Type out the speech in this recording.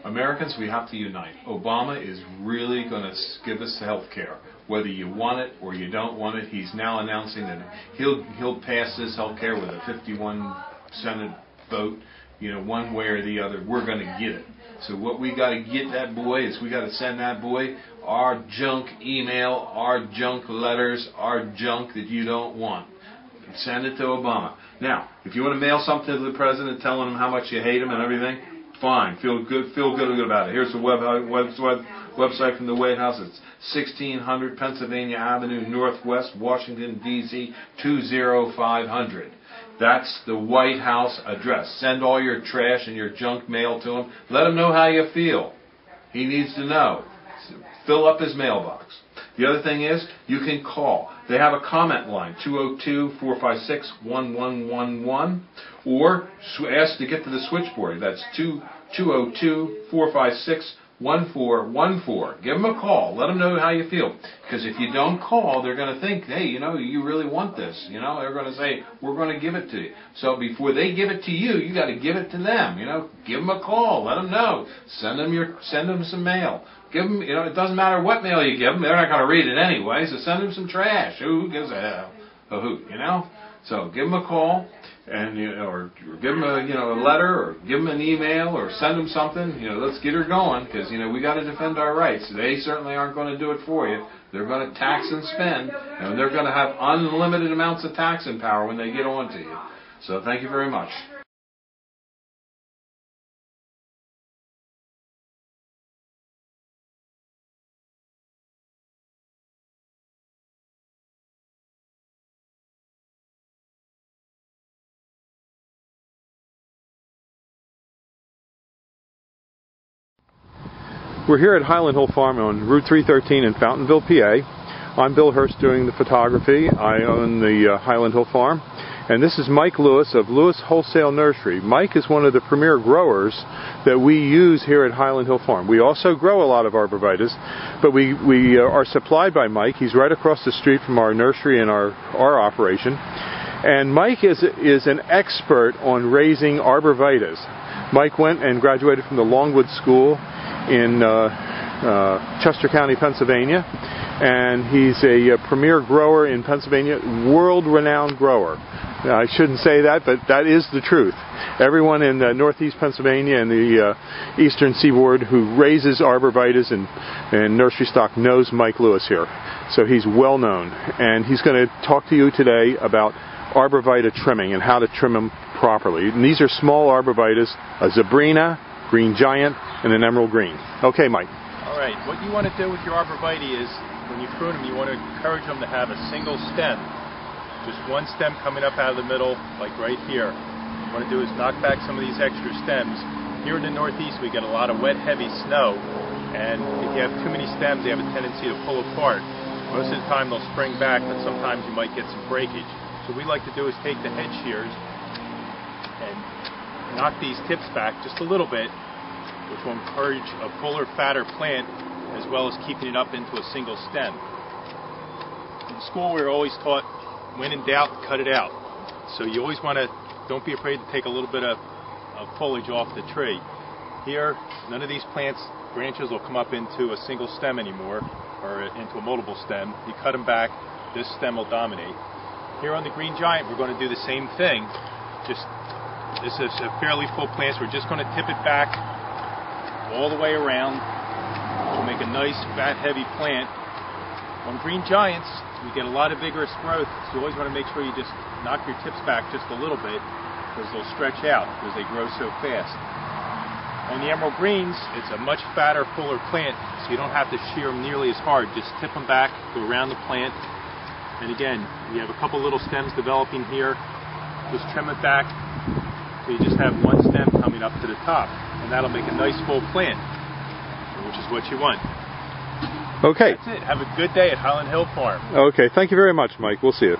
Americans, we have to unite. Obama is really going to give us health care. Whether you want it or you don't want it, he's now announcing that he'll pass this health care with a 51 Senate vote, one way or the other. We're going to get it. So what we got to get that boy is we got to send that boy our junk email, our junk letters, our junk that you don't want. Send it to Obama. Now, if you want to mail something to the president telling him how much you hate him and everything, fine. Feel good about it. Here's the website from the White House. It's 1600 Pennsylvania Avenue Northwest, Washington, D.C. 20500. That's the White House address. Send all your trash and your junk mail to him. Let him know how you feel. He needs to know. Fill up his mailbox. The other thing is, you can call. They have a comment line, 202-456-1111, or ask to get to the switchboard. That's 202-456-1414. Give them a call. Let them know how you feel. Because if you don't call, they're going to think, hey, you really want this. They're going to say, we're going to give it to you. So before they give it to you, you got to give it to them. Give them a call. Let them know. Send them some mail. Give them, it doesn't matter what mail you give them. They're not going to read it anyway. So send them some trash. Who gives a hoot, So give them a call, and or give them a letter, or give them an email, or send them something. Let's get her going, because we got to defend our rights. They certainly aren't going to do it for you. They're going to tax and spend, and they're going to have unlimited amounts of taxing power when they get on to you. So thank you very much. We're here at Highland Hill Farm on Route 313 in Fountainville, PA. I'm Bill Hurst doing the photography. I own the Highland Hill Farm. And this is Mike Lewis of Lewis Wholesale Nursery. Mike is one of the premier growers that we use here at Highland Hill Farm. We also grow a lot of arborvitaes, but we are supplied by Mike. He's right across the street from our nursery and our operation. And Mike is an expert on raising arborvitaes. Mike went and graduated from the Longwood School in Chester County, Pennsylvania, and he's a premier grower in Pennsylvania, world-renowned grower. I shouldn't say that, but that is the truth. Everyone in northeast Pennsylvania and the eastern seaboard who raises arborvitaes and nursery stock knows Mike Lewis here. So he's well known, and he's going to talk to you today about arborvitae trimming and how to trim them properly. And these are small arborvitaes, a Zebrina, green giant, and an emerald green. Okay, Mike. All right, what you want to do with your arborvitae is, when you prune them, you want to encourage them to have a single stem. Just one stem coming up out of the middle, like right here. What you want to do is knock back some of these extra stems. Here in the Northeast, we get a lot of wet, heavy snow, and if you have too many stems, they have a tendency to pull apart. Most of the time, they'll spring back, but sometimes you might get some breakage. So what we like to do is take the head shears and knock these tips back just a little bit, which will encourage a fuller, fatter plant, as well as keeping it up into a single stem. In school, we were always taught, when in doubt, cut it out. So you always want to, don't be afraid to take a little bit of foliage off the tree. Here, none of these plants, branches will come up into a single stem anymore, or into a multiple stem. You cut them back, this stem will dominate. Here on the green giant, we're going to do the same thing. This is a fairly full plant, so we're just going to tip it back all the way around, which will make a nice, fat, heavy plant. On green giants, we get a lot of vigorous growth, so you always want to make sure you just knock your tips back just a little bit, because they'll stretch out, because they grow so fast. On the emerald greens, it's a much fatter, fuller plant, so you don't have to shear them nearly as hard. Just tip them back, go around the plant, and again, you have a couple little stems developing here. Just trim it back, so you just have one stem coming up to the top, and that'll make a nice full plant, which is what you want. Okay. That's it. Have a good day at Highland Hill Farm. Okay. Thank you very much, Mike. We'll see you.